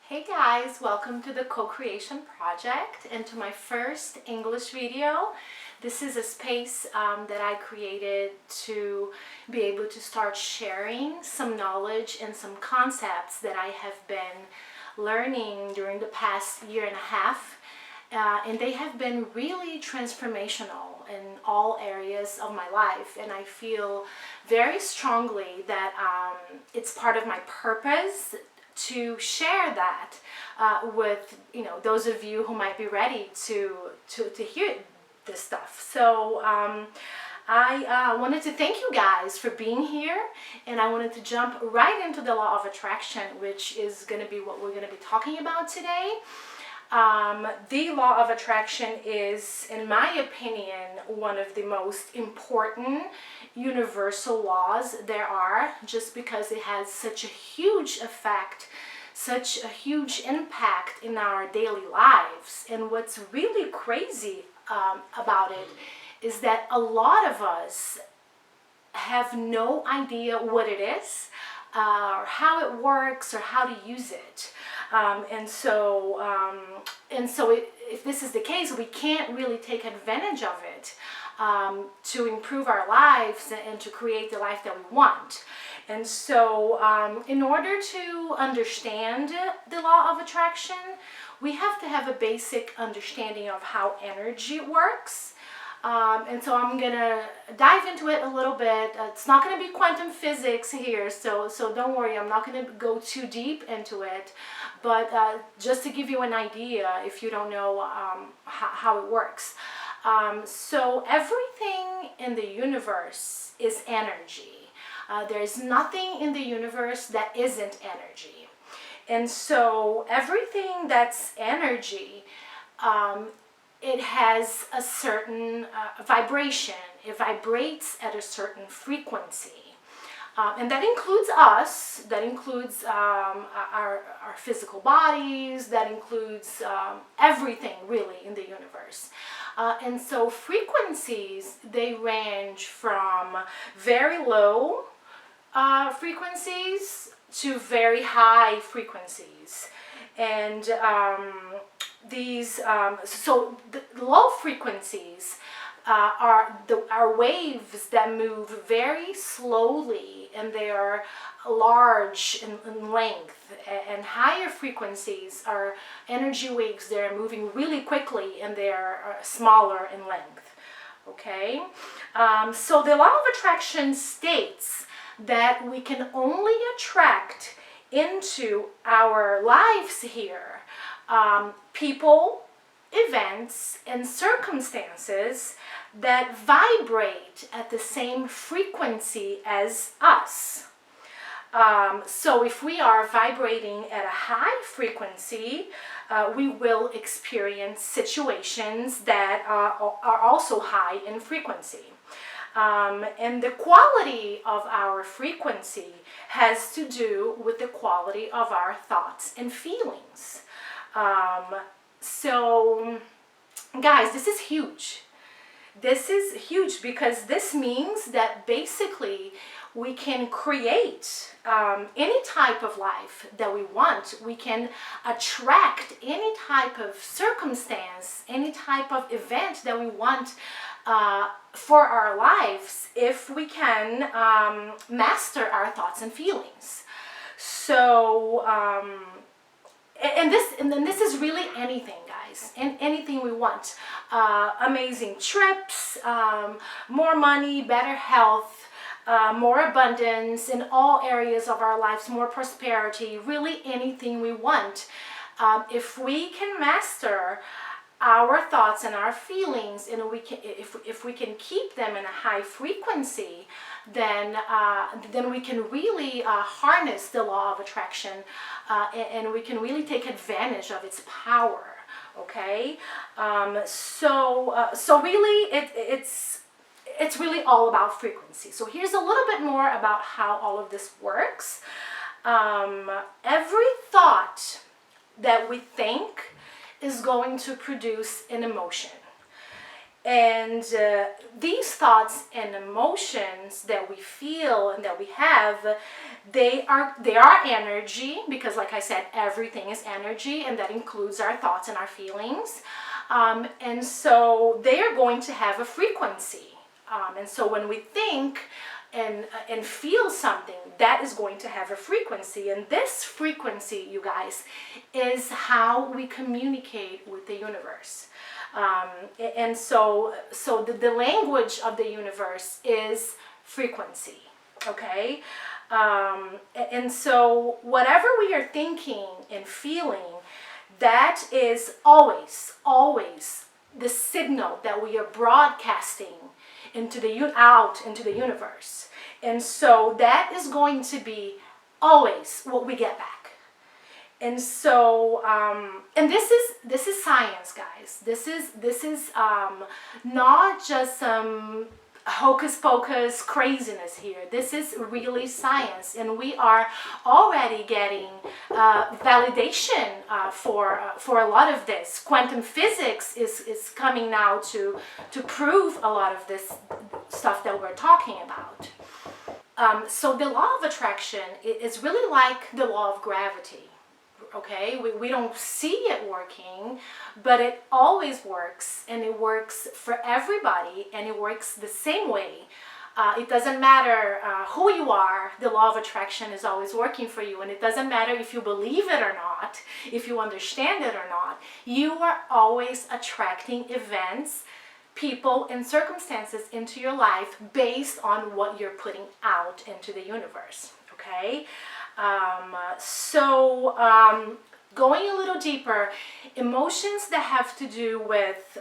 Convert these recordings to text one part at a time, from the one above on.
Hey guys, welcome to the Co-Creation Project and to my first English video. This is a space that I created to be able to start sharing some knowledge and some concepts that I have been learning during the past year and a half. And they have been really transformational in all areas of my life, and I feel very strongly that it's part of my purpose to share that with those of you who might be ready to hear this stuff. So I wanted to thank you guys for being here, and I wanted to jump right into the law of attraction, which is going to be what we're going to be talking about today. The law of attraction is, in my opinion, one of the most important universal laws there are, just because it has such a huge effect, such a huge impact in our daily lives. And what's really crazy about it is that a lot of us have no idea what it is, or how it works, or how to use it. If this is the case, we can't really take advantage of it to improve our lives and to create the life that we want. And so in order to understand the law of attraction, we have to have a basic understanding of how energy works. And so I'm gonna dive into it a little bit. It's not gonna be quantum physics here, so don't worry, I'm not gonna go too deep into it. But just to give you an idea, if you don't know how it works. So everything in the universe is energy. There's nothing in the universe that isn't energy. And so everything that's energy, it has a certain vibration. It vibrates at a certain frequency. And that includes us, that includes our physical bodies, that includes everything really in the universe. And so frequencies, they range from very low frequencies to very high frequencies. And so the low frequencies are waves that move very slowly, and they are large in length. And higher frequencies are energy waves that are moving really quickly, and they are smaller in length. Okay, so the law of attraction states that we can only attract into our lives here people, events, and circumstances that vibrate at the same frequency as us. So if we are vibrating at a high frequency, we will experience situations that are also high in frequency. And the quality of our frequency has to do with the quality of our thoughts and feelings. So guys, this is huge. This is huge because this means that basically we can create any type of life that we want. We can attract any type of circumstance, any type of event that we want for our lives if we can master our thoughts and feelings. So and this is really anything, guys, and anything we want. Amazing trips, more money, better health, more abundance in all areas of our lives, more prosperity, really anything we want. If we can master our thoughts and our feelings, and if we can keep them in a high frequency, then we can really harness the law of attraction, and we can really take advantage of its power. Okay, so really it's really all about frequency. So here's a little bit more about how all of this works. Every thought that we think is going to produce an emotion. And these thoughts and emotions that we feel and that we have, they are energy, because like I said, everything is energy, and that includes our thoughts and our feelings. And so they are going to have a frequency. And so when we think and feel something, that is going to have a frequency. And this frequency, you guys, is how we communicate with the universe. And so the language of the universe is frequency, okay? And so whatever we are thinking and feeling, that is always the signal that we are broadcasting out into the universe. And so that is going to be always what we get back. And so, and this is science, guys. This is not just some hocus pocus craziness here. This is really science, and we are already getting validation for a lot of this. Quantum physics is coming now to prove a lot of this stuff that we're talking about. So the law of attraction is really like the law of gravity. Okay, we don't see it working, but it always works, and it works for everybody, and it works the same way. It doesn't matter who you are, the law of attraction is always working for you, and it doesn't matter if you believe it or not, if you understand it or not, you are always attracting events, people, and circumstances into your life based on what you're putting out into the universe, okay? Going a little deeper, emotions that have to do with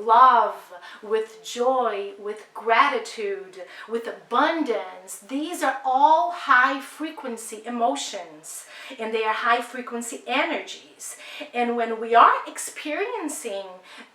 love, with joy, with gratitude, with abundance, these are all high frequency emotions, and they are high frequency energies. And when we are experiencing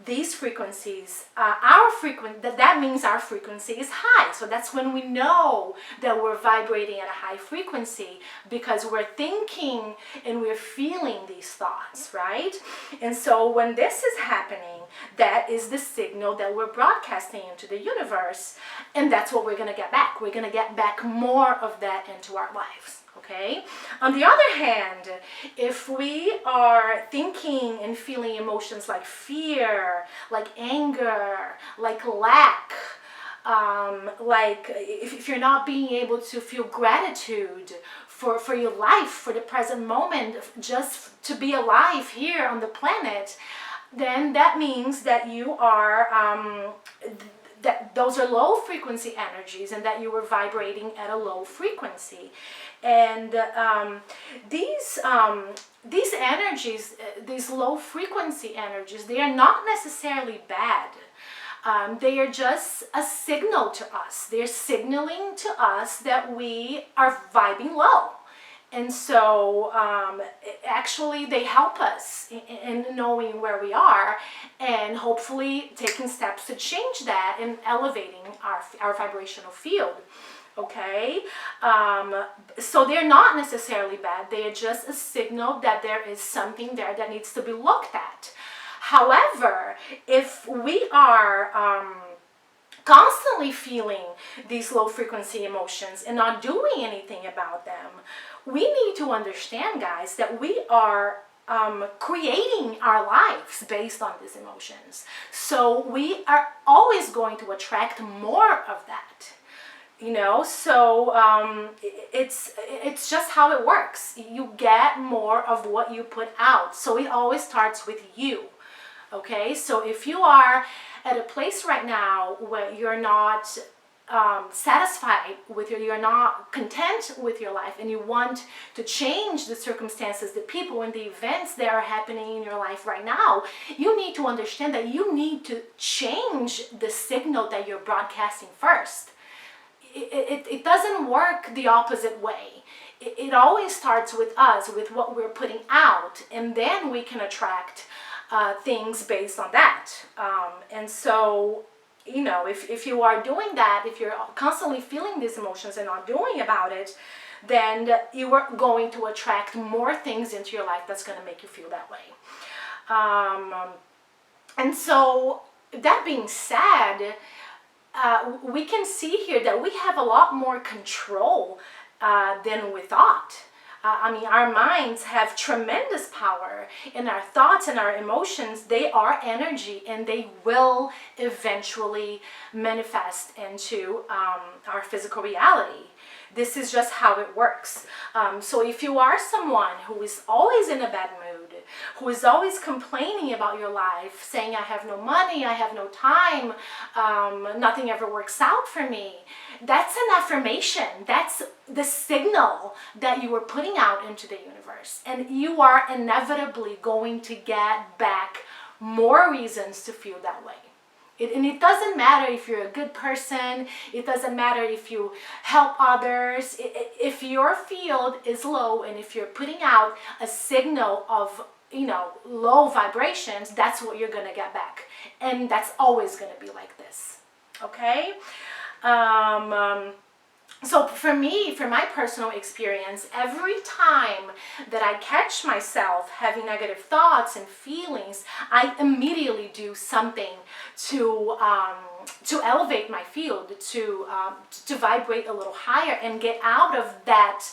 these frequencies, that means our frequency is high. So that's when we know that we're vibrating at a high frequency, because we're thinking and we're feeling these thoughts, right? And so when this is happening, that is the signal that we're broadcasting into the universe, and that's what we're going to get back. We're going to get back more of that into our lives. Okay? On the other hand, if we are thinking and feeling emotions like fear, like anger, like lack, like if you're not being able to feel gratitude for your life, for the present moment, just to be alive here on the planet, then that means that you are that those are low frequency energies, and that you were vibrating at a low frequency. And these energies, these low frequency energies, they are not necessarily bad. They are just a signal to us. They're signaling to us that we are vibing low. And so actually they help us in knowing where we are, and hopefully taking steps to change that and elevating our vibrational field. Okay, so they're not necessarily bad. They are just a signal that there is something there that needs to be looked at. However, if we are constantly feeling these low frequency emotions and not doing anything about them, we need to understand, guys, that we are creating our lives based on these emotions. So we are always going to attract more of that. You know, so it's just how it works. You get more of what you put out. So it always starts with you. Okay, so if you are at a place right now where you're not satisfied with you're not content with your life, and you want to change the circumstances, the people, and the events that are happening in your life right now, you need to understand that you need to change the signal that you're broadcasting first. It doesn't work the opposite way. It always starts with us, with what we're putting out, and then we can attract things based on that. And so, you know, if you are doing that, if you're constantly feeling these emotions and not doing about it, then you are going to attract more things into your life that's going to make you feel that way. And so, that being said, we can see here that we have a lot more control than we thought. I mean, our minds have tremendous power, and our thoughts and our emotions, they are energy, and they will eventually manifest into our physical reality. This is just how it works. So if you are someone who is always in a bad mood, who is always complaining about your life, saying, I have no money, I have no time, nothing ever works out for me, that's an affirmation. That's the signal that you are putting out into the universe. And you are inevitably going to get back more reasons to feel that way. And it doesn't matter if you're a good person. It doesn't matter if you help others. If your field is low and if you're putting out a signal of, low vibrations, that's what you're going to get back. And that's always going to be like this. Okay? So for me, for my personal experience, every time that I catch myself having negative thoughts and feelings, I immediately do something to elevate my field, to vibrate a little higher and get out of that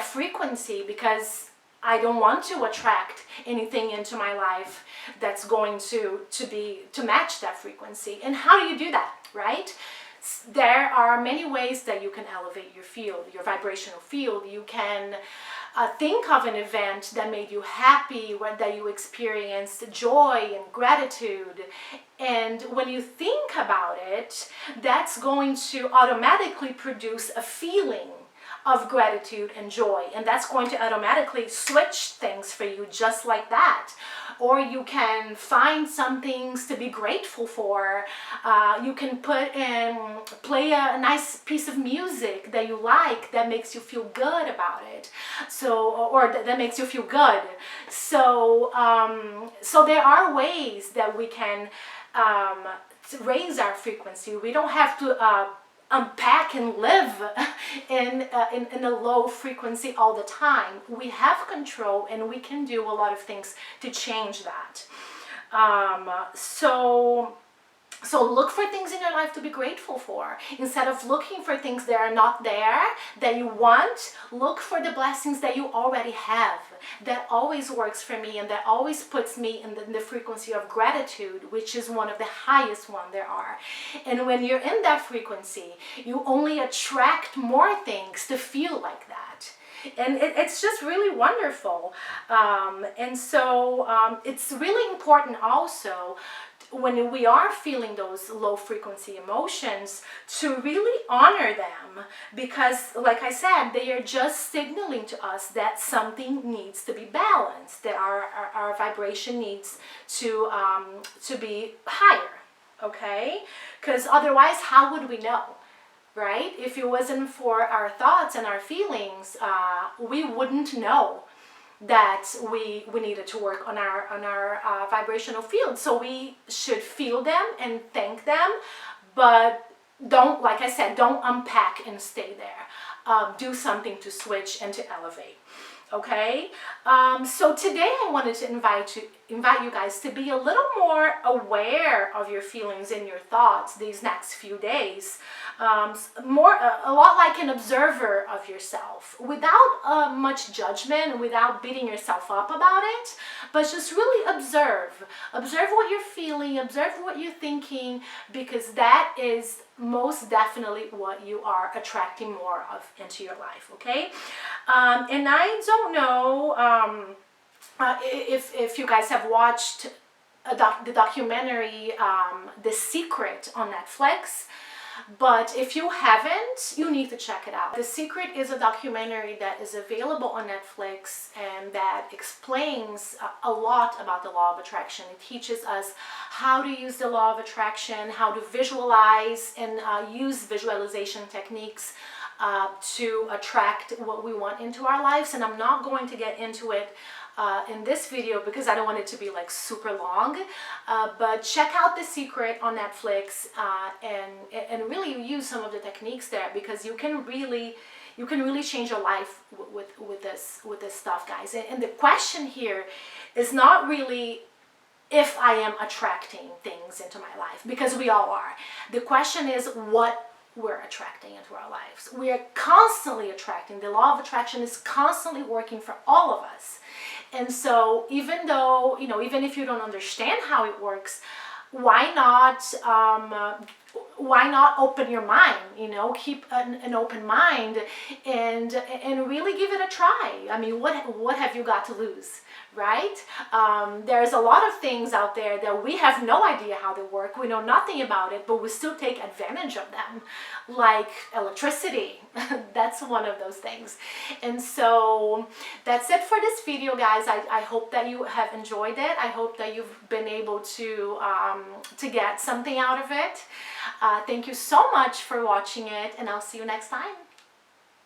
frequency, because I don't want to attract anything into my life that's going to match that frequency. And how do you do that, right? There are many ways that you can elevate your field, your vibrational field. You can think of an event that made you happy, that you experienced joy and gratitude. And when you think about it, that's going to automatically produce a feeling of gratitude and joy, and that's going to automatically switch things for you just like that. Or you can find some things to be grateful for. You can play a nice piece of music that you like, that makes you feel good about it. Or that makes you feel good. So there are ways that we can raise our frequency. We don't have to unpack and live in a low frequency all the time. We have control, and we can do a lot of things to change that. So look for things in your life to be grateful for. Instead of looking for things that are not there, that you want, look for the blessings that you already have. That always works for me, and that always puts me in the frequency of gratitude, which is one of the highest ones there are. And when you're in that frequency, you only attract more things to feel like that. And it's just really wonderful. And so it's really important also, when we are feeling those low frequency emotions, to really honor them, because like I said, they are just signaling to us that something needs to be balanced, that our vibration needs to be higher. Okay? Because otherwise, how would we know? Right? If it wasn't for our thoughts and our feelings, we wouldn't know that we needed to work on our vibrational field. So we should feel them and thank them, but don't, like I said, don't unpack and stay there. Do something to switch and to elevate. Okay, so today I wanted to invite you guys to be a little more aware of your feelings and your thoughts these next few days. A lot like an observer of yourself, without much judgment, without beating yourself up about it, but just really observe what you're feeling, observe what you're thinking, because that is most definitely what you are attracting more of into your life. Okay, and I don't know if you guys have watched the documentary The Secret on Netflix. But if you haven't, you need to check it out. The Secret is a documentary that is available on Netflix, and that explains a lot about the law of attraction. It teaches us how to use the law of attraction, how to visualize and use visualization techniques to attract what we want into our lives. And I'm not going to get into it in this video because I don't want it to be like super long, but check out The Secret on Netflix and really use some of the techniques there, because you can really change your life with this stuff, guys. And the question here is not really if I am attracting things into my life, because we all are. The question is what we're attracting into our lives. We are constantly attracting. The law of attraction is constantly working for all of us. And so even though, even if you don't understand how it works, why not open your mind, keep an open mind and really give it a try. I mean, what have you got to lose, right? There's a lot of things out there that we have no idea how they work. We know nothing about it, but we still take advantage of them, like electricity. That's one of those things. And so that's it for this video, guys. I hope that you have enjoyed it. I hope that you've been able to get something out of it. Thank you so much for watching it, and I'll see you next time.